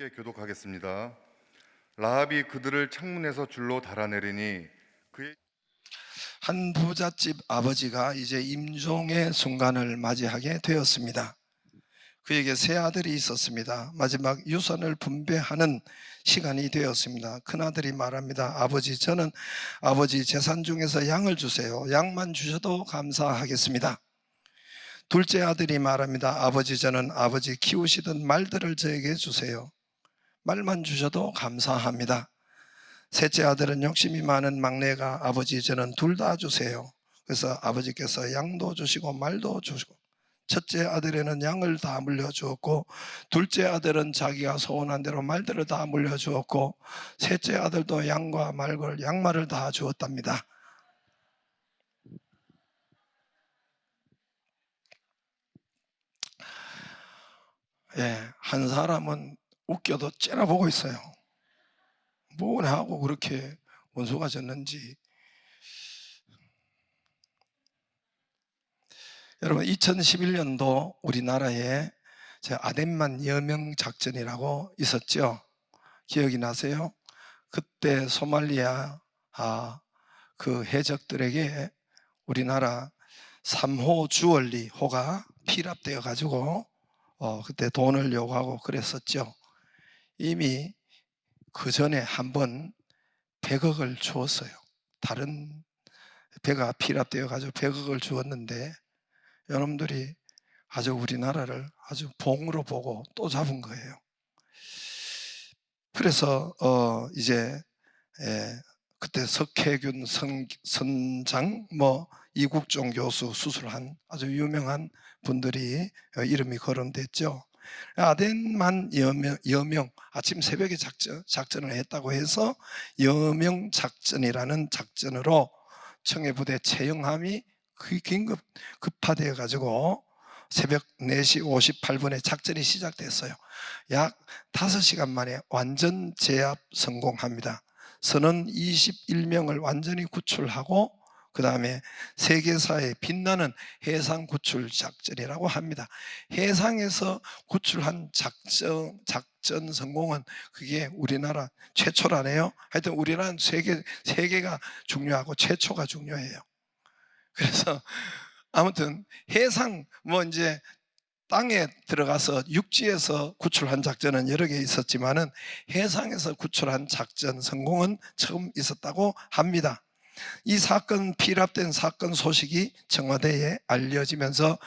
교독하겠습니다. 라합이 그들을 창문에서 줄로 달아내리니 그의 한 부잣집 아버지가 이제 임종의 순간을 맞이하게 되었습니다. 그에게 세 아들이 있었습니다. 마지막 유산을 분배하는 시간이 되었습니다. 큰아들이 말합니다. 아버지, 저는 아버지 재산 중에서 양을 주세요. 양만 주셔도 감사하겠습니다. 둘째 아들이 말합니다. 아버지, 저는 아버지 키우시던 말들을 저에게 주세요. 말만 주셔도 감사합니다. 셋째 아들은 욕심이 많은 막내가 아버지, 저는 둘 다 주세요. 그래서 아버지께서 양도 주시고 말도 주시고, 첫째 아들에는 양을 다 물려주었고, 둘째 아들은 자기가 소원한 대로 말들을 다 물려주었고, 셋째 아들도 양과 말을, 양말을 다 주었답니다. 한 사람은 웃겨도 째려보고 있어요. 뭘 하고 그렇게 원수가 졌는지. 여러분, 2011년도 우리나라에 아덴만 여명 작전이라고 있었죠. 기억이 나세요? 그때 소말리아 그 해적들에게 우리나라 3호 주얼리 호가 피랍되어 가지고 그때 돈을 요구하고 그랬었죠. 이미 그 전에 한번 100억을 주었어요. 다른 배가 피랍되어 가지고 100억을 주었는데 여러분들이 아주 우리나라를 아주 봉으로 보고 또 잡은 거예요. 그래서 이제 그때 석혜균 선장 이국종 교수 수술한 아주 유명한 분들이 이름이 거론됐죠. 아덴만 여명 아침 새벽에 작전을 했다고 해서 여명 작전이라는 작전으로 청해부대 최영함이 긴급 급파되어 가지고 새벽 4시 58분에 작전이 시작됐어요. 약 5시간 만에 완전 제압 성공합니다. 선원 21명을 완전히 구출하고 그 다음에 세계사에 빛나는 해상 구출 작전이라고 합니다. 해상에서 구출한 작전 성공은 그게 우리나라 최초라네요. 하여튼 우리나라는 세계가 중요하고 최초가 중요해요. 그래서 아무튼 해상 이제 땅에 들어가서 육지에서 구출한 작전은 여러 개 있었지만은 해상에서 구출한 작전 성공은 처음 있었다고 합니다. 이 사건, 피랍된 사건 소식이 청와대에 알려지면서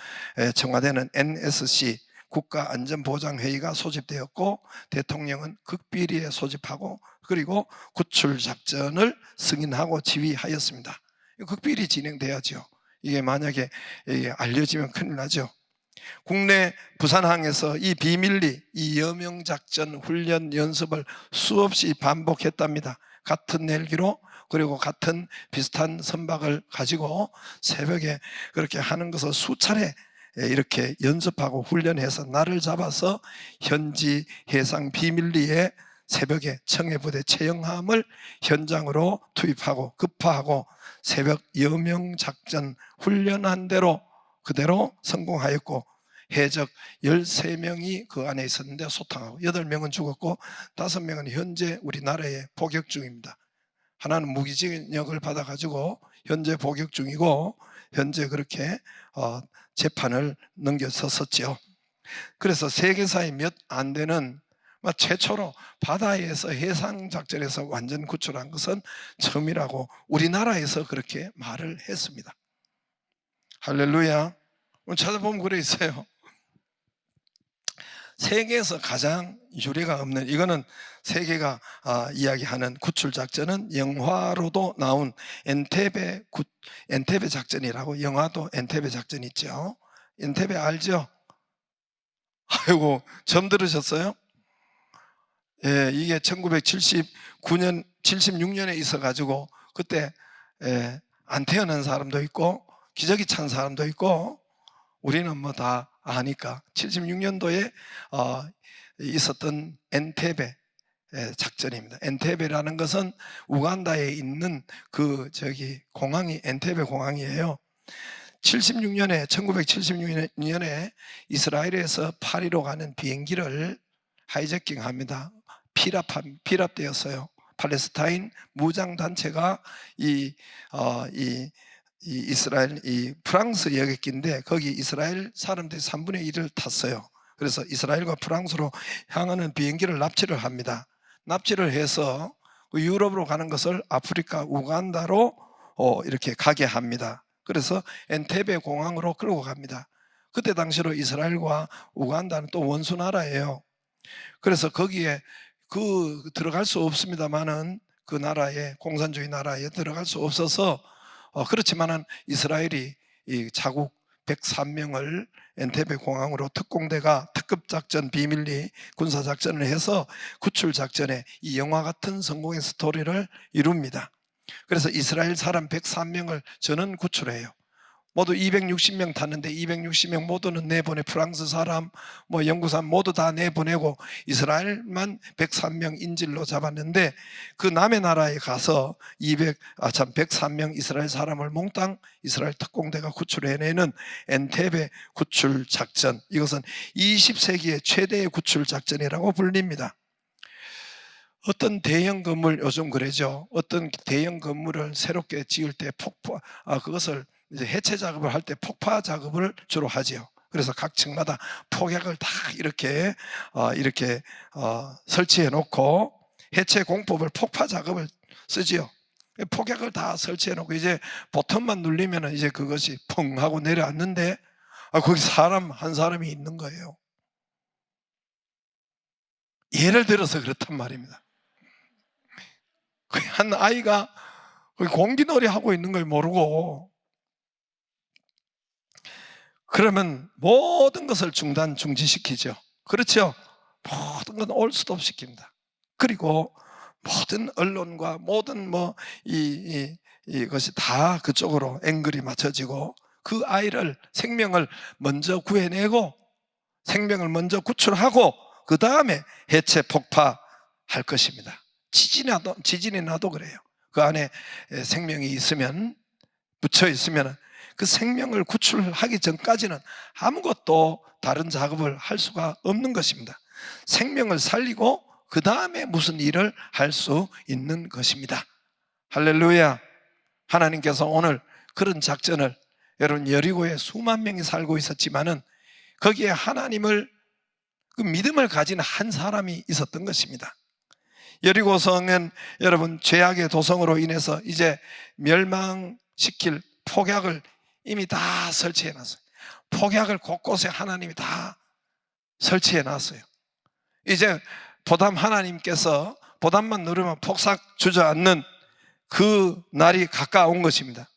청와대는 NSC 국가안전보장회의가 소집되었고 대통령은 극비리에 소집하고 그리고 구출작전을 승인하고 지휘하였습니다. 극비리 진행돼야죠. 이게 만약에 알려지면 큰일 나죠. 국내 부산항에서 이 비밀리, 이 여명작전 훈련 연습을 수없이 반복했답니다. 같은 헬기로 그리고 같은 비슷한 선박을 가지고 새벽에 그렇게 하는 것을 수차례 이렇게 연습하고 훈련해서 날을 잡아서 현지 해상 비밀리에 새벽에 청해부대 최영함을 현장으로 투입하고 급파하고 새벽 여명작전 훈련한 대로 그대로 성공하였고 해적 13명이 그 안에 있었는데 소탕하고 8명은 죽었고 5명은 현재 우리나라에 복역 중입니다. 하나는 무기징역을 받아가지고 현재 복역 중이고 현재 그렇게 재판을 넘겨섰었죠. 그래서 세계사에 몇 안 되는 최초로 바다에서 해상작전에서 완전 구출한 것은 처음이라고 우리나라에서 그렇게 말을 했습니다. 할렐루야. 찾아보면 그래 있어요. 세계에서 가장 유례가 없는, 이거는 세계가 이야기하는 구출작전은 영화로도 나온 엔테베 작전이라고, 영화도 엔테베 작전 있죠. 엔테베 알죠? 아이고, 처음 들으셨어요? 예, 이게 1979년, 76년에 있어가지고 그때 안 태어난 사람도 있고 기저귀 찬 사람도 있고 우리는 다 아니까 76년도에 있었던 엔테베 작전입니다. 엔테베라는 것은 우간다에 있는 공항이 엔테베 공항이에요. 1976년에 이스라엘에서 파리로 가는 비행기를 하이제킹합니다. 피랍되었어요. 팔레스타인 무장 단체가 이 이스라엘 프랑스 여객기인데 거기 이스라엘 사람들이 3분의 1을 탔어요. 그래서 이스라엘과 프랑스로 향하는 비행기를 납치를 합니다. 납치를 해서 유럽으로 가는 것을 아프리카 우간다로 이렇게 가게 합니다. 그래서 엔테베 공항으로 끌고 갑니다. 그때 당시로 이스라엘과 우간다는 또 원수 나라예요. 그래서 거기에 들어갈 수 없습니다만은 그 나라에 공산주의 나라에 들어갈 수 없어서 그렇지만은 이스라엘이 이 자국 103명을 엔테베 공항으로 특공대가 특급작전 비밀리 군사작전을 해서 구출작전에 이 영화 같은 성공의 스토리를 이룹니다. 그래서 이스라엘 사람 103명을 전원 구출해요. 모두 260명 탔는데 260명 모두는 내보내. 프랑스 사람, 영국 사람 모두 다 내보내고 이스라엘만 103명 인질로 잡았는데 그 남의 나라에 가서 103명 이스라엘 사람을 몽땅 이스라엘 특공대가 구출해내는 엔테베 구출 작전. 이것은 20세기의 최대의 구출 작전이라고 불립니다. 어떤 대형 건물, 요즘 그러죠. 어떤 대형 건물을 새롭게 지을 때 그것을 이제 해체 작업을 할 때 폭파 작업을 주로 하지요. 그래서 각 층마다 폭약을 다 이렇게 설치해 놓고 해체 공법을 폭파 작업을 쓰지요. 폭약을 다 설치해 놓고 이제 버튼만 누르면 이제 그것이 펑 하고 내려앉는데 거기 사람 한 사람이 있는 거예요. 예를 들어서 그렇단 말입니다. 한 아이가 공기놀이 하고 있는 걸 모르고 그러면 모든 것을 중지시키죠. 그렇죠? 모든 건 올 스톱 시킵니다. 그리고 모든 언론과 모든 이것이 다 그쪽으로 앵글이 맞춰지고 그 아이를 생명을 먼저 구해내고 생명을 먼저 구출하고 그 다음에 해체 폭파할 것입니다. 지진이 나도 그래요. 그 안에 생명이 있으면 묻혀 있으면 그 생명을 구출하기 전까지는 아무것도 다른 작업을 할 수가 없는 것입니다. 생명을 살리고 그 다음에 무슨 일을 할 수 있는 것입니다. 할렐루야. 하나님께서 오늘 그런 작전을, 여러분 여리고에 수만 명이 살고 있었지만은 거기에 하나님을 그 믿음을 가진 한 사람이 있었던 것입니다. 여리고성은 여러분 죄악의 도성으로 인해서 이제 멸망시킬 폭약을 이미 다 설치해 놨어요. 폭약을 곳곳에 하나님이 다 설치해 놨어요. 이제 하나님께서 보담만 누르면 폭삭 주저앉는 그 날이 가까운 것입니다.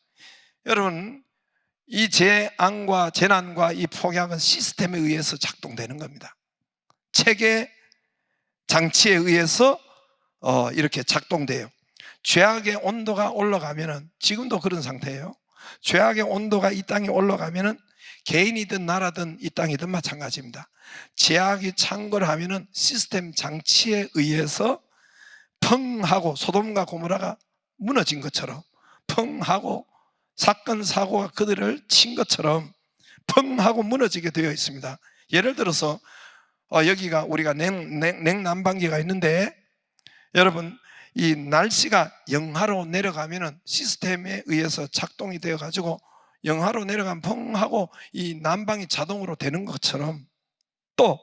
여러분 이 재앙과 재난과 이 폭약은 시스템에 의해서 작동되는 겁니다. 체계 장치에 의해서 이렇게 작동돼요. 죄악의 온도가 올라가면은, 지금도 그런 상태예요. 죄악의 온도가 이 땅에 올라가면은 개인이든 나라든 이 땅이든 마찬가지입니다. 죄악이 창궐하면은 시스템 장치에 의해서 펑 하고 소돔과 고모라가 무너진 것처럼, 펑 하고 사건 사고가 그들을 친 것처럼 펑 하고 무너지게 되어 있습니다. 예를 들어서 여기가 우리가 냉난방기가 있는데 여러분 이 날씨가 영하로 내려가면은 시스템에 의해서 작동이 되어 가지고 영하로 내려가면 펑 하고 이 난방이 자동으로 되는 것처럼, 또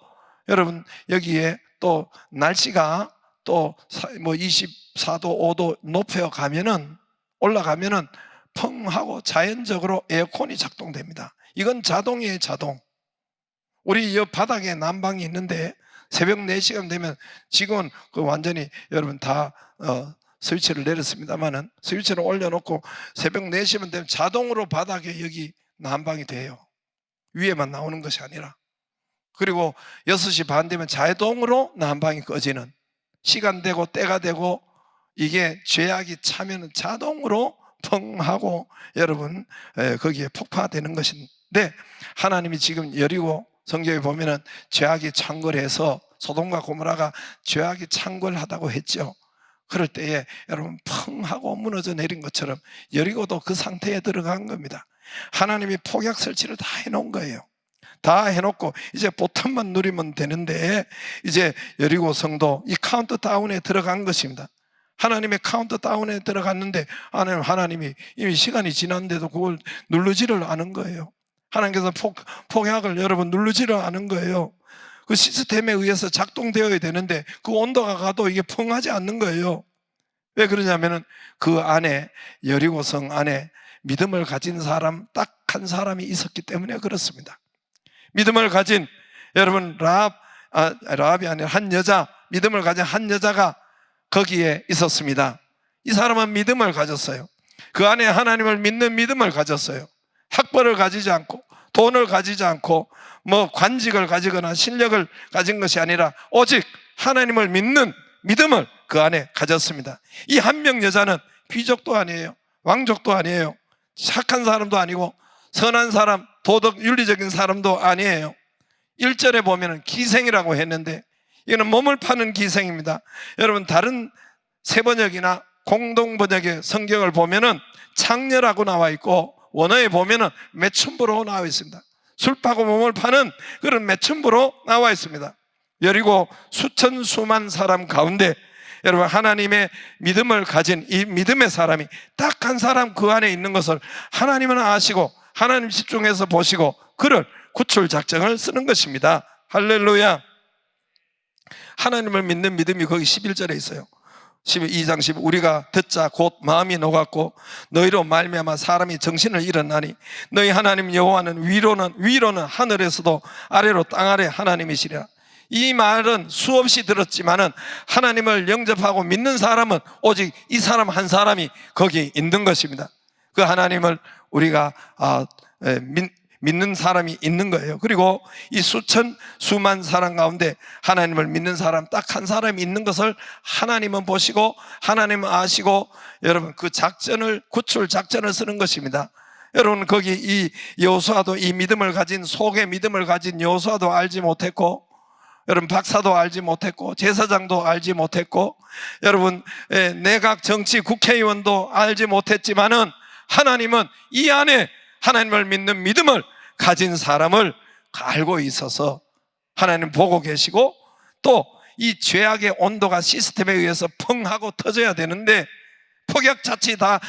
여러분 여기에 또 날씨가 또 24도 5도 높여 가면은 올라가면은 펑 하고 자연적으로 에어컨이 작동됩니다. 이건 자동이에요. 자동. 우리 이 바닥에 난방이 있는데 새벽 4시간 되면, 지금은 완전히 여러분 다 스위치를 내렸습니다만은 스위치를 올려놓고 새벽 4시면 되면 자동으로 바닥에 여기 난방이 돼요. 위에만 나오는 것이 아니라. 그리고 6시 반 되면 자동으로 난방이 꺼지는, 시간되고 때가 되고 이게 죄악이 차면 자동으로 펑 하고 여러분 거기에 폭파되는 것인데, 하나님이 지금 여리고 성경에 보면은 죄악이 창궐해서 소돔과 고모라가 죄악이 창궐하다고 했죠. 그럴 때에 여러분 펑 하고 무너져 내린 것처럼 여리고도 그 상태에 들어간 겁니다. 하나님이 폭약 설치를 다 해놓은 거예요. 다 해놓고 이제 보탬만 누리면 되는데, 이제 여리고 성도 이 카운트다운에 들어간 것입니다. 하나님의 카운트다운에 들어갔는데 하나님이 이미 시간이 지났는데도 그걸 누르지를 않은 거예요. 하나님께서 폭약을 여러분 누르지를 않은 거예요. 그 시스템에 의해서 작동되어야 되는데 그 온도가 가도 이게 펑하지 않는 거예요. 왜 그러냐면은 그 안에, 여리고성 안에 믿음을 가진 사람 딱 한 사람이 있었기 때문에 그렇습니다. 믿음을 가진, 여러분 라합이 아니라 한 여자, 믿음을 가진 한 여자가 거기에 있었습니다. 이 사람은 믿음을 가졌어요. 그 안에 하나님을 믿는 믿음을 가졌어요. 학벌을 가지지 않고 돈을 가지지 않고 뭐 관직을 가지거나 실력을 가진 것이 아니라 오직 하나님을 믿는 믿음을 그 안에 가졌습니다. 이 한 명 여자는 귀족도 아니에요, 왕족도 아니에요, 착한 사람도 아니고 선한 사람, 도덕 윤리적인 사람도 아니에요. 1절에 보면은 기생이라고 했는데 이거는 몸을 파는 기생입니다. 여러분 다른 세번역이나 공동번역의 성경을 보면은 창녀라고 나와 있고 원어에 보면은 매춘부로 나와 있습니다. 술 파고 몸을 파는 그런 매춘부로 나와 있습니다. 여리고 수천 수만 사람 가운데 여러분 하나님의 믿음을 가진 이 믿음의 사람이 딱 한 사람 그 안에 있는 것을 하나님은 아시고 하나님 집중해서 보시고 그를 구출 작정을 쓰는 것입니다. 할렐루야. 하나님을 믿는 믿음이 거기 11절에 있어요. 2장 10 우리가 듣자 곧 마음이 녹았고 너희로 말미암아 사람이 정신을 잃었나니 너희 하나님 여호와는 위로는 하늘에서도 아래로 땅 아래 하나님이시리라. 이 말은 수없이 들었지만은 하나님을 영접하고 믿는 사람은 오직 이 사람 한 사람이 거기 있는 것입니다. 그 하나님을 우리가 믿는 사람이 있는 거예요. 그리고 이 수만 사람 가운데 하나님을 믿는 사람 딱 한 사람이 있는 것을 하나님은 보시고 하나님은 아시고 여러분 그 구출 작전을 쓰는 것입니다. 여러분 거기 이 여호수아도 이 믿음을 가진 속에 믿음을 가진 여호수아도 알지 못했고 여러분 박사도 알지 못했고 제사장도 알지 못했고 여러분 내각 정치 국회의원도 알지 못했지만은 하나님은 이 안에 하나님을 믿는 믿음을 가진 사람을 알고 있어서 하나님 보고 계시고 또 이 죄악의 온도가 시스템에 의해서 펑 하고 터져야 되는데 폭약 장치 다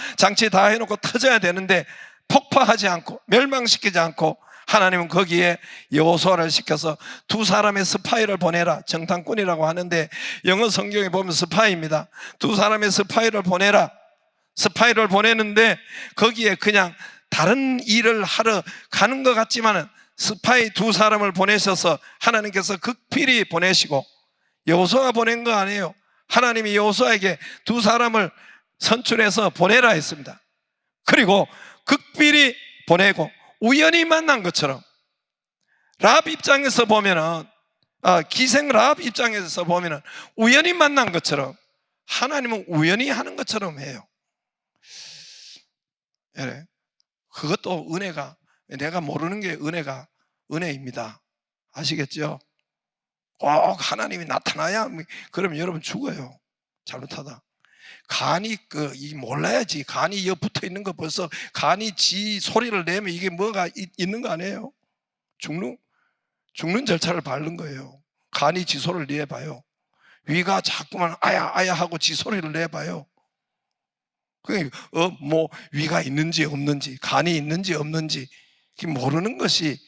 해놓고 터져야 되는데 폭파하지 않고 멸망시키지 않고 하나님은 거기에 여호수아를 시켜서 두 사람의 스파이를 보내라. 정탐꾼이라고 하는데 영어 성경에 보면 스파이입니다. 두 사람의 스파이를 보내라. 스파이를 보내는데 거기에 그냥 다른 일을 하러 가는 것 같지만은 스파이 두 사람을 보내셔서 하나님께서 극필히 보내시고 여호수아가 보낸 거 아니에요. 하나님이 여호수아에게 두 사람을 선출해서 보내라 했습니다. 그리고 극필히 보내고 우연히 만난 것처럼 라합 입장에서 보면은 기생 라합 입장에서 보면은 우연히 만난 것처럼 하나님은 우연히 하는 것처럼 해요. 그것도 은혜가, 내가 모르는 게 은혜입니다. 아시겠죠? 꼭 하나님이 나타나야 그러면 여러분 죽어요. 잘못하다. 간이 몰라야지. 간이 여기 붙어 있는 거 벌써 간이 지 소리를 내면 이게 뭐가 있는 거 아니에요? 죽는 절차를 밟는 거예요. 간이 지 소리를 내봐요. 위가 자꾸만 아야 아야 하고 지 소리를 내봐요. 뭐 위가 있는지 없는지 간이 있는지 없는지 모르는 것이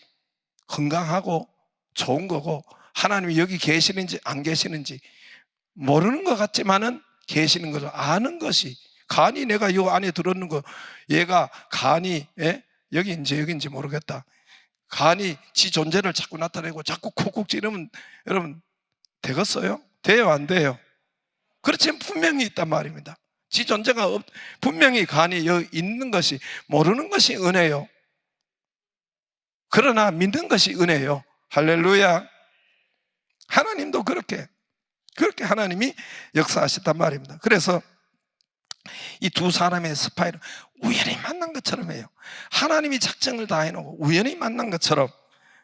건강하고 좋은 거고 하나님이 여기 계시는지 안 계시는지 모르는 것 같지만은 계시는 것을 아는 것이 간이 내가 이 안에 들었는 거 얘가 간이 여기인지 모르겠다. 간이 지 존재를 자꾸 나타내고 자꾸 쿡쿡 찌르면 여러분 되겠어요? 돼요 안 돼요? 그렇지만 분명히 있단 말입니다. 지 존재가 분명히 간이 여기 있는 것이 모르는 것이 은혜요. 그러나 믿는 것이 은혜요. 할렐루야. 하나님도 그렇게 하나님이 역사하셨단 말입니다. 그래서 이 두 사람의 스파이를 우연히 만난 것처럼 해요. 하나님이 작정을 다 해놓고 우연히 만난 것처럼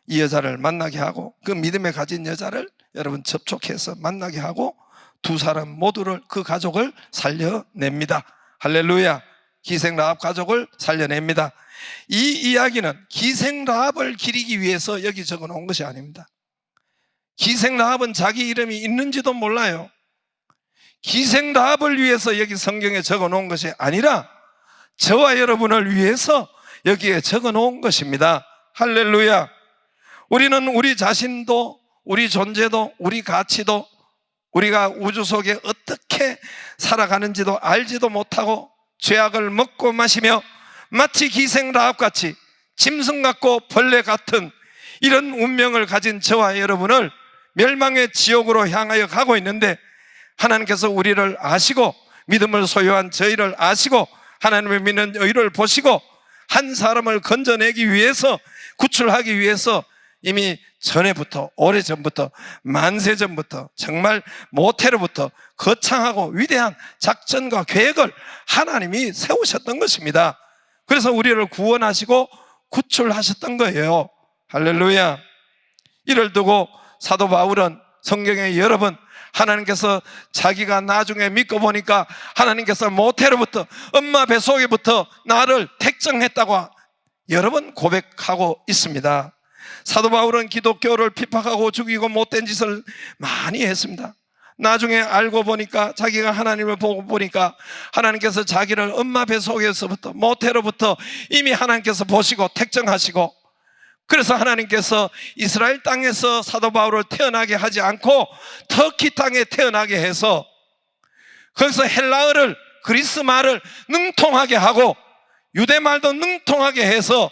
이 여자를 만나게 하고 그 믿음에 가진 여자를 여러분 접촉해서 만나게 하고 두 사람 모두를 그 가족을 살려냅니다. 할렐루야. 기생 라합 가족을 살려냅니다. 이 이야기는 기생 라합을 기리기 위해서 여기 적어 놓은 것이 아닙니다. 기생 라합은 자기 이름이 있는지도 몰라요. 기생 라합을 위해서 여기 성경에 적어 놓은 것이 아니라 저와 여러분을 위해서 여기에 적어 놓은 것입니다. 할렐루야. 우리는 우리 자신도, 우리 존재도, 우리 가치도, 우리가 우주 속에 어떻게 살아가는지도 알지도 못하고 죄악을 먹고 마시며 마치 기생 라합같이 짐승 같고 벌레 같은 이런 운명을 가진 저와 여러분을 멸망의 지옥으로 향하여 가고 있는데, 하나님께서 우리를 아시고 믿음을 소유한 저희를 아시고 하나님을 믿는 저희를 보시고 한 사람을 건져내기 위해서, 구출하기 위해서 이미 전에부터, 오래전부터, 만세전부터, 정말 모태로부터 거창하고 위대한 작전과 계획을 하나님이 세우셨던 것입니다. 그래서 우리를 구원하시고 구출하셨던 거예요. 할렐루야. 이를 두고 사도 바울은 성경에 여러 번 하나님께서 자기가 나중에 믿고 보니까 하나님께서 모태로부터, 엄마 뱃속에부터 나를 택정했다고 여러 번 고백하고 있습니다. 사도 바울은 기독교를 핍박하고 죽이고 못된 짓을 많이 했습니다. 나중에 알고 보니까, 자기가 하나님을 보고 보니까 하나님께서 자기를 엄마 뱃속에서부터, 모태로부터 이미 하나님께서 보시고 택정하시고, 그래서 하나님께서 이스라엘 땅에서 사도 바울을 태어나게 하지 않고 터키 땅에 태어나게 해서 거기서 헬라어를, 그리스 말을 능통하게 하고 유대말도 능통하게 해서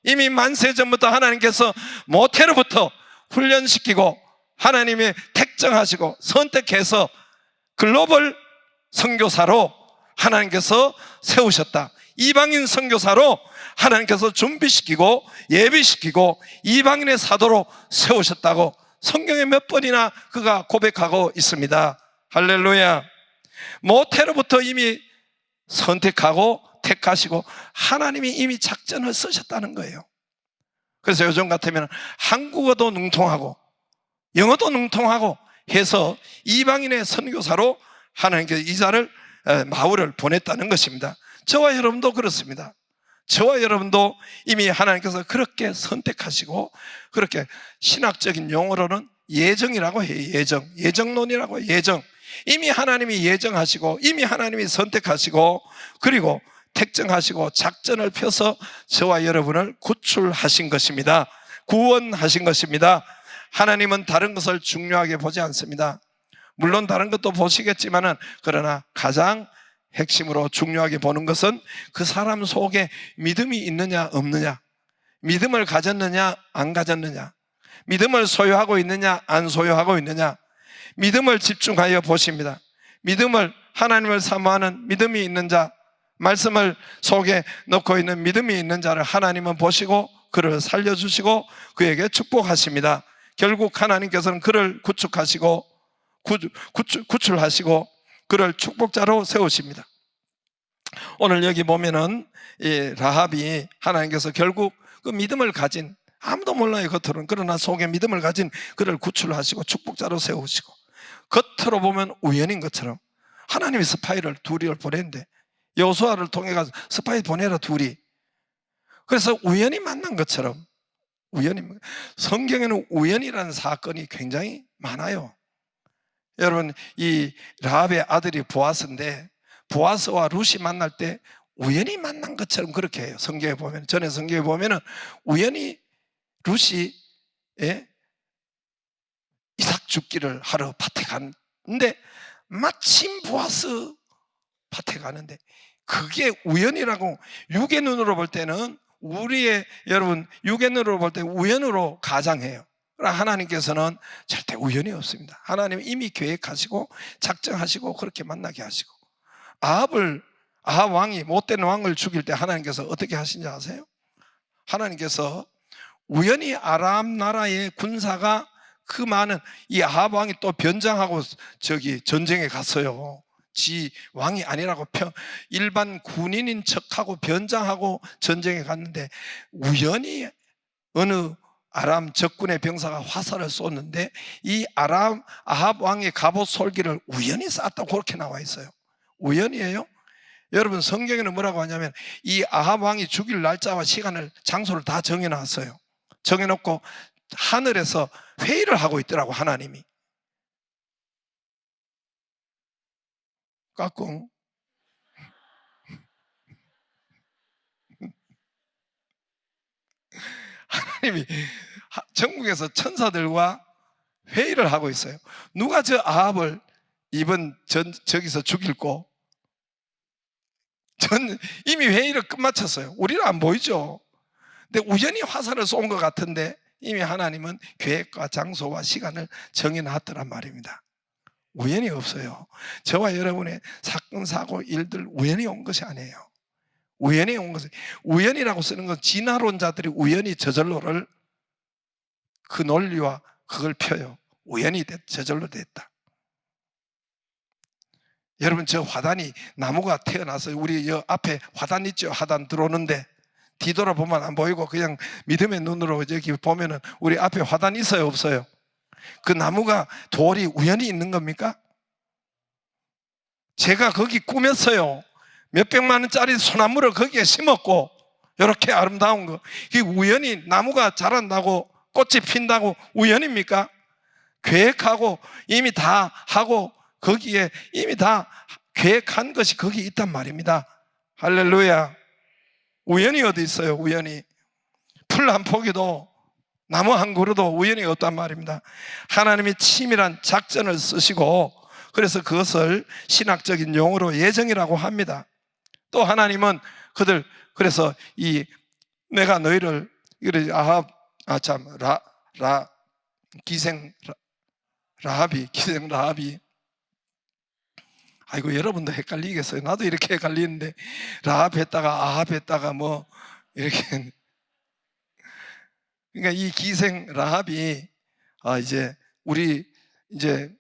이미 만세전부터 하나님께서 모태로부터 훈련시키고 하나님이 택정하시고 선택해서 글로벌 선교사로 하나님께서 세우셨다. 이방인 선교사로 하나님께서 준비시키고 예비시키고 이방인의 사도로 세우셨다고 성경에 몇 번이나 그가 고백하고 있습니다. 할렐루야. 모태로부터 이미 선택하고 택하시고 하나님이 이미 작전을 쓰셨다는 거예요. 그래서 요즘 같으면 한국어도 능통하고 영어도 능통하고 해서 이방인의 선교사로 하나님께서 이자를, 마울을 보냈다는 것입니다. 저와 여러분도 그렇습니다. 저와 여러분도 이미 하나님께서 그렇게 선택하시고, 그렇게 신학적인 용어로는 예정이라고 해요. 예정론이라고 해요. 예정. 이미 하나님이 예정하시고 이미 하나님이 선택하시고 그리고 택정하시고 작전을 펴서 저와 여러분을 구출하신 것입니다. 구원하신 것입니다. 하나님은 다른 것을 중요하게 보지 않습니다. 물론 다른 것도 보시겠지만은, 그러나 가장 핵심으로 중요하게 보는 것은 그 사람 속에 믿음이 있느냐 없느냐, 믿음을 가졌느냐 안 가졌느냐, 믿음을 소유하고 있느냐 안 소유하고 있느냐, 믿음을 집중하여 보십니다. 믿음을, 하나님을 사모하는 믿음이 있는 자, 말씀을 속에 넣고 있는 믿음이 있는 자를 하나님은 보시고 그를 살려주시고 그에게 축복하십니다. 결국 하나님께서는 그를 구축하시고 구출하시고 그를 축복자로 세우십니다. 오늘 여기 보면은 이 라합이 하나님께서 결국 그 믿음을 가진, 아무도 몰라요 겉으로는, 그러나 속에 믿음을 가진 그를 구출하시고 축복자로 세우시고, 겉으로 보면 우연인 것처럼 하나님이 스파이를 둘을 보냈는데, 여호수아를 통해 가서 스파이 보내라 둘이. 그래서 우연히 만난 것처럼, 성경에는 우연이라는 사건이 굉장히 많아요. 여러분, 이 라합의 아들이 보아스인데 보아스와 룻이 만날 때 우연히 만난 것처럼 그렇게 해요. 성경에 보면, 전에 성경에 보면은 우연히 룻이 이삭 죽기를 하러 밭에 갔는데 마침 보아스 밭에 가는데, 그게 우연이라고, 육의 눈으로 볼 때는, 여러분 육의 눈으로 볼 때 우연으로 가장해요. 그러나 하나님께서는 절대 우연이 없습니다. 하나님은 이미 계획하시고 작정하시고 그렇게 만나게 하시고, 아합 왕이, 못된 왕을 죽일 때 하나님께서 어떻게 하신지 아세요? 하나님께서 우연히 아람 나라의 군사가 그 많은, 이 아합 왕이 또 변장하고 전쟁에 갔어요. 지 왕이 아니라고 일반 군인인 척하고 변장하고 전쟁에 갔는데, 우연히 어느 아람 적군의 병사가 화살을 쏘는데 이 아합 왕의 갑옷 솔기를 우연히 쐈다고 그렇게 나와 있어요. 우연이에요? 여러분 성경에는 뭐라고 하냐면 이 아합 왕이 죽일 날짜와 시간을 장소를 다 정해놨어요. 정해놓고 하늘에서 회의를 하고 있더라고 하나님이. 까꿍. 하나님이 전국에서 천사들과 회의를 하고 있어요. 누가 저 아합을 이번 저기서 죽일고, 전 이미 회의를 끝마쳤어요. 우리는 안 보이죠. 근데 우연히 화살을 쏜 것 같은데 이미 하나님은 계획과 장소와 시간을 정해놨더란 말입니다. 우연이 없어요. 저와 여러분의 사건, 사고, 일들 우연히 온 것이 아니에요. 우연히 온 것은, 우연이라고 쓰는 건 진화론자들이 우연히 저절로를 그 논리와 그걸 펴요. 우연히 저절로 됐다. 여러분 저 화단이 나무가 태어나서 우리 여 앞에 화단 있죠? 화단 들어오는데 뒤돌아보면 안 보이고 그냥 믿음의 눈으로 여기 보면은 우리 앞에 화단 있어요? 없어요? 그 나무가 돌이 우연히 있는 겁니까? 제가 거기 꾸몄어요. 몇백만 원짜리 소나무를 거기에 심었고 이렇게 아름다운 거, 이게 우연히 나무가 자란다고 꽃이 핀다고 우연입니까? 계획하고 이미 다 하고 거기에 이미 다 계획한 것이 거기 있단 말입니다. 할렐루야. 우연이 어디 있어요? 우연히 풀 한 포기도 나무 한 그루도 우연히 없단 말입니다. 하나님이 치밀한 작전을 쓰시고 그래서 그것을 신학적인 용어로 예정이라고 합니다. 또 하나님은 그들 그래서 이 내가 너희를 기생 라합이 아이고 여러분도 헷갈리겠어요. 나도 이렇게 헷갈리는데 라합 했다가 아합 했다가 뭐 이렇게 그러니까 이 기생 라합이 이제 우리 이제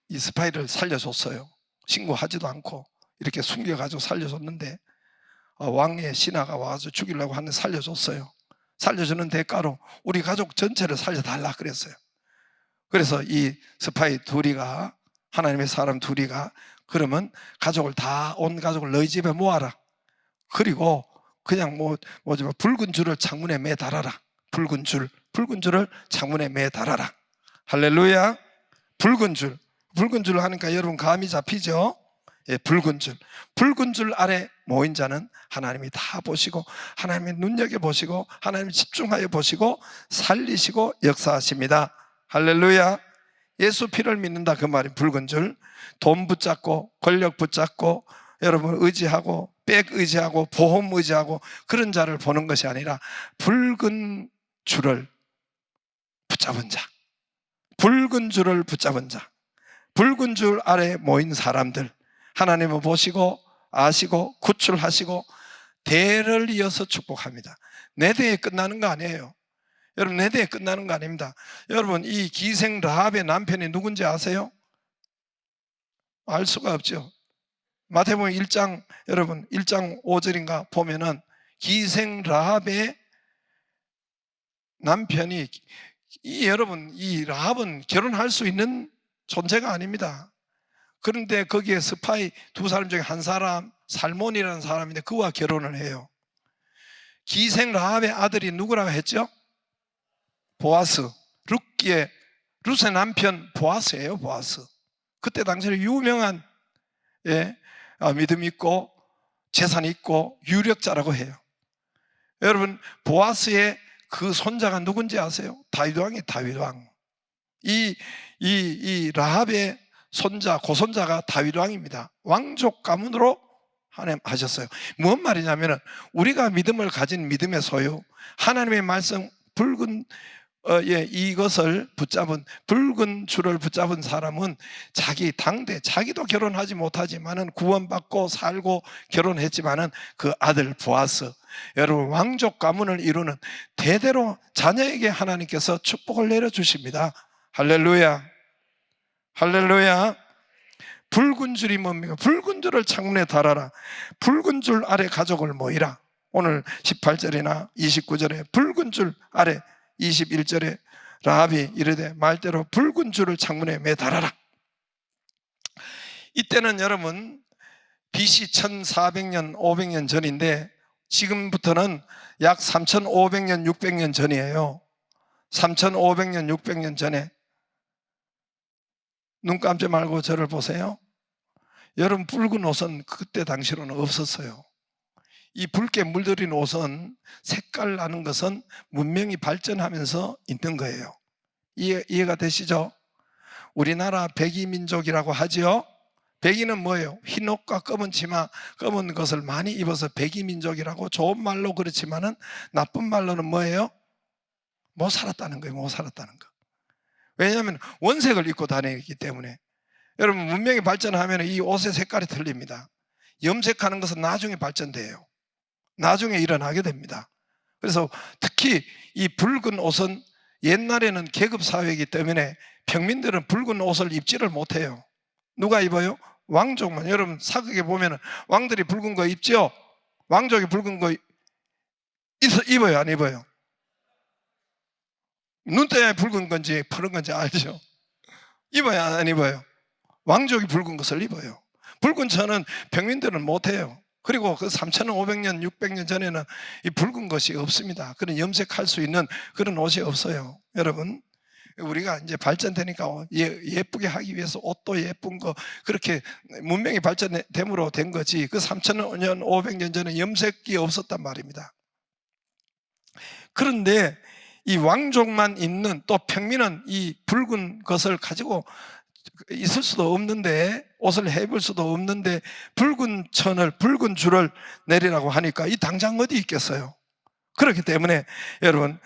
이 스파이를 살려줬어요. 신고하지도 않고 이렇게 숨겨가지고 살려줬는데 왕의 신하가 와서 죽이려고 하는데 살려줬어요. 살려주는 대가로 우리 가족 전체를 살려달라 그랬어요. 그래서 이 스파이 둘이가 하나님의 사람 둘이가 그러면 가족을 다 온 가족을 너희 집에 모아라. 그리고 그냥 붉은 줄을 창문에 매달아라. 붉은 줄을 창문에 매달아라. 할렐루야. 붉은 줄 하니까 여러분 감이 잡히죠? 예, 붉은 줄 아래 모인 자는 하나님이 다 보시고 하나님이 눈여겨보시고 하나님이 집중하여 보시고 살리시고 역사하십니다. 할렐루야. 예수 피를 믿는다 그 말이 붉은 줄. 돈 붙잡고 권력 붙잡고 여러분 의지하고 백 의지하고 보험 의지하고 그런 자를 보는 것이 아니라 붉은 줄을 붙잡은 자, 붉은 줄을 붙잡은 자, 붉은 줄 아래 모인 사람들 하나님을 보시고 아시고 구출하시고 대를 이어서 축복합니다. 내 대에 끝나는 거 아니에요. 여러분 내 대에 끝나는 거 아닙니다. 여러분 이 기생 라합의 남편이 누군지 아세요? 알 수가 없죠. 마태복음 1장 여러분 1장 5절인가 보면은 기생 라합의 남편이 여러분 이 라합은 결혼할 수 있는 존재가 아닙니다. 그런데 거기에 스파이 두 사람 중에 한 사람 살몬이라는 사람인데 그와 결혼을 해요. 기생 라합의 아들이 누구라고 했죠? 보아스. 룻의 남편 보아스예요. 보아스. 그때 당시에 유명한 믿음 있고 재산 있고 유력자라고 해요. 여러분 보아스의 그 손자가 누군지 아세요? 다윗 왕이에요. 다윗 왕. 이 라합의 손자 고손자가 다윗 왕입니다. 왕족 가문으로 하나님 하셨어요. 무슨 말이냐면은 우리가 믿음을 가진 믿음의 소유, 하나님의 말씀 이것을 붙잡은 붉은 줄을 붙잡은 사람은 자기 당대 자기도 결혼하지 못하지만은 구원받고 살고 결혼했지만은 그 아들 보아스 여러분 왕족 가문을 이루는 대대로 자녀에게 하나님께서 축복을 내려주십니다. 할렐루야. 할렐루야. 붉은 줄이 뭡니까? 붉은 줄을 창문에 달아라. 붉은 줄 아래 가족을 모이라. 오늘 18절이나 29절에 붉은 줄 아래 21절에 라합이 이르되 말대로 붉은 줄을 창문에 매달아라. 이때는 여러분 BC 1400년, 500년 전인데 지금부터는 약 3500년, 600년 전이에요. 3500년, 600년 전에. 눈 감지 말고 저를 보세요. 여러분, 붉은 옷은 그때 당시로는 없었어요. 이 붉게 물들인 옷은 색깔 나는 것은 문명이 발전하면서 있는 거예요. 이해가 되시죠? 우리나라 백이민족이라고 하지요. 백이는 뭐예요? 흰 옷과 검은 치마, 검은 것을 많이 입어서 백이민족이라고. 좋은 말로 그렇지만은 나쁜 말로는 뭐예요? 못 살았다는 거예요. 못 살았다는 거. 왜냐하면 원색을 입고 다니기 때문에. 여러분, 문명이 발전하면 이 옷의 색깔이 틀립니다. 염색하는 것은 나중에 발전돼요. 나중에 일어나게 됩니다. 그래서 특히 이 붉은 옷은 옛날에는 계급사회이기 때문에 평민들은 붉은 옷을 입지를 못해요. 누가 입어요? 왕족만. 여러분, 사극에 보면 왕들이 붉은 거 입죠? 왕족이 붉은 거 입어요, 안 입어요? 눈대에 붉은 건지 푸른 건지 알죠? 입어요, 안 입어요? 왕족이 붉은 것을 입어요. 붉은 천은 평민들은 못해요. 그리고 그 3500년, 600년 전에는 이 붉은 것이 없습니다. 그런 염색할 수 있는 그런 옷이 없어요. 여러분, 우리가 이제 발전되니까 예쁘게 하기 위해서 옷도 예쁜 거, 그렇게 문명이 발전됨으로 된 거지, 그 3000년, 500년 전에 염색이 없었단 말입니다. 그런데 이 왕족만 입는, 또 평민은 이 붉은 것을 가지고 있을 수도 없는데, 옷을 해입을 수도 없는데 붉은 천을, 붉은 줄을 내리라고 하니까 이 당장 어디 있겠어요? 그렇기 때문에 여러분,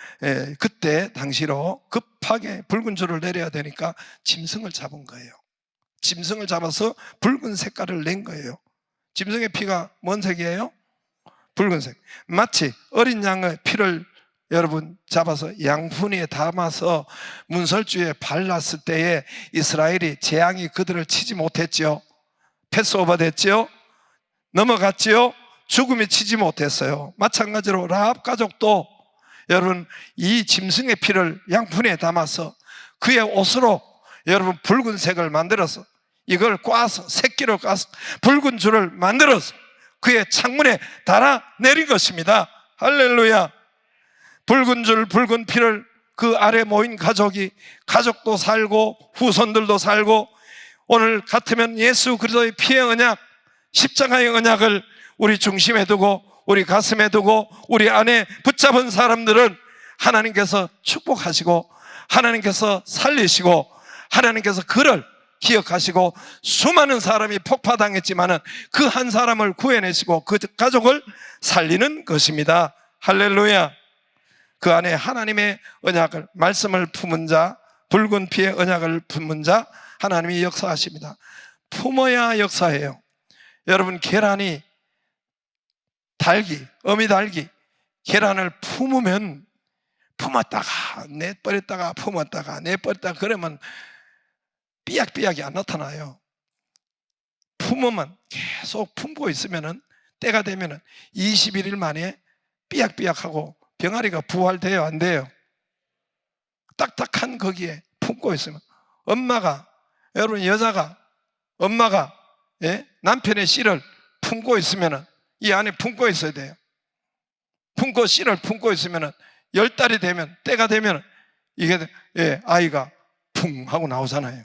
그때 당시로 급하게 붉은 줄을 내려야 되니까 짐승을 잡은 거예요. 짐승을 잡아서 붉은 색깔을 낸 거예요. 짐승의 피가 뭔 색이에요? 붉은색. 마치 어린 양의 피를 여러분 잡아서 양푼에 담아서 문설주에 발랐을 때에 이스라엘이 재앙이 그들을 치지 못했죠. 패스오버 됐죠. 넘어갔죠. 죽음이 치지 못했어요. 마찬가지로 라합 가족도 여러분, 이 짐승의 피를 양푼에 담아서 그의 옷으로 여러분 붉은색을 만들어서 이걸 꽈서, 새끼를 꽈서 붉은 줄을 만들어서 그의 창문에 달아 내린 것입니다. 할렐루야. 붉은 줄, 붉은 피를 그 아래 모인 가족도 살고 후손들도 살고, 오늘 같으면 예수 그리스도의 피의 언약, 십자가의 언약을 우리 중심에 두고 우리 가슴에 두고 우리 안에 붙잡은 사람들은 하나님께서 축복하시고 하나님께서 살리시고 하나님께서 그를 기억하시고, 수많은 사람이 폭파당했지만은 그 한 사람을 구해내시고 그 가족을 살리는 것입니다. 할렐루야. 그 안에 하나님의 언약을, 말씀을 품은 자, 붉은 피의 언약을 품은 자, 하나님이 역사하십니다. 품어야 역사해요. 여러분, 계란이 어미달기 계란을 품으면, 품었다가 내버렸다가 품었다가 내버렸다가 그러면 삐약삐약이 안 나타나요. 품으면, 계속 품고 있으면은 때가 되면은 21일 만에 삐약삐약하고 병아리가 부활돼요, 안 돼요? 딱딱한 거기에 품고 있으면. 여러분, 엄마가 남편의 씨를 품고 있으면은 이 안에 품고 있어야 돼요. 씨를 품고 있으면은 10달이 되면, 때가 되면 이게 아이가 풍 하고 나오잖아요.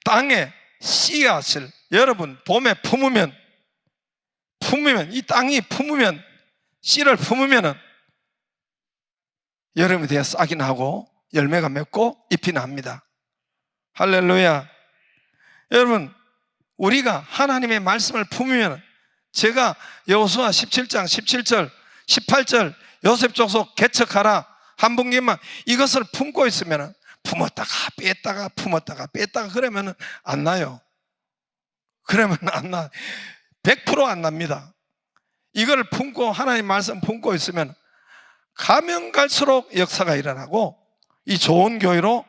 땅에 씨앗을 여러분 봄에 품으면, 이 땅이 품으면, 씨를 품으면은 여름이 되어 싹이 나고 열매가 맺고 잎이 납니다. 할렐루야. 여러분, 우리가 하나님의 말씀을 품으면, 제가 여호수아 17장 17절 18절 요셉 족속 개척하라 한 분기만 이것을 품고 있으면, 품었다가 뺐다가 품었다가 뺐다가 그러면 안 나요. 그러면 안 나. 100% 안 납니다. 이걸 품고, 하나님 말씀 품고 있으면 가면 갈수록 역사가 일어나고, 이 좋은 교회로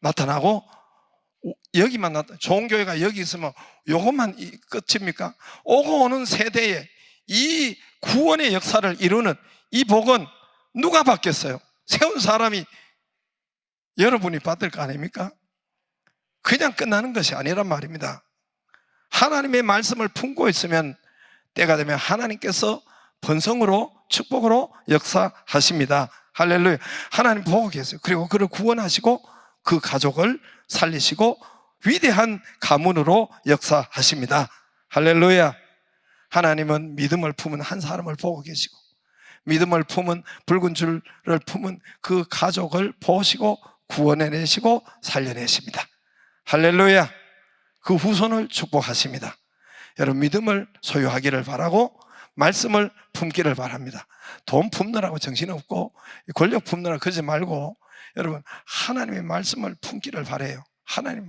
나타나고, 여기만 좋은 교회가 여기 있으면 요것만 끝입니까? 오고 오는 세대에 이 구원의 역사를 이루는 이 복은 누가 받겠어요? 세운 사람이 여러분이 받을 거 아닙니까? 그냥 끝나는 것이 아니란 말입니다. 하나님의 말씀을 품고 있으면 때가 되면 하나님께서 번성으로 축복으로 역사하십니다. 할렐루야. 하나님 보고 계세요. 그리고 그를 구원하시고 그 가족을 살리시고 위대한 가문으로 역사하십니다. 할렐루야. 하나님은 믿음을 품은 한 사람을 보고 계시고 믿음을 품은 붉은 줄을 품은 그 가족을 보시고 구원해내시고 살려내십니다. 할렐루야. 그 후손을 축복하십니다. 여러분 믿음을 소유하기를 바라고 말씀을 품기를 바랍니다. 돈 품느라고 정신없고 권력 품느라고 그러지 말고 여러분 하나님의 말씀을 품기를 바라요. 하나님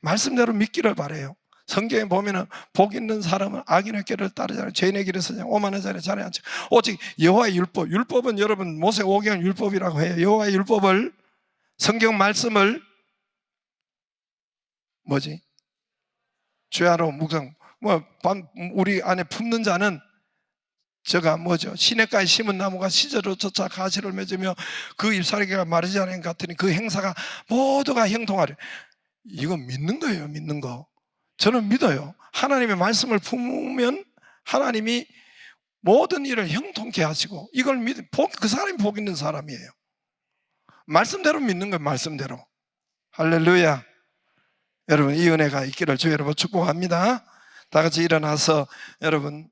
말씀대로 믿기를 바라요. 성경에 보면은 복 있는 사람은 악인의 길을 따르지 않고 죄인의 길을 서지 않고 오만한 자리에 자리 앉지 오직 여호와의 율법은 여러분 모세 오경 율법이라고 해요. 여호와의 율법을 성경 말씀을 주야로 묵상 우리 안에 품는 자는 저가 시냇가에 심은 나무가 시절로 쫓아 가시를 맺으며 그 잎사귀가 마르지 않은 것 같으니 그 행사가 모두가 형통하리. 이건 믿는 거예요. 믿는 거. 저는 믿어요. 하나님의 말씀을 품으면 하나님이 모든 일을 형통케 하시고 이걸 그 사람이 복 있는 사람이에요. 말씀대로 믿는 거예요. 말씀대로. 할렐루야. 여러분 이 은혜가 있기를 주 여러분 축복합니다. 다 같이 일어나서 여러분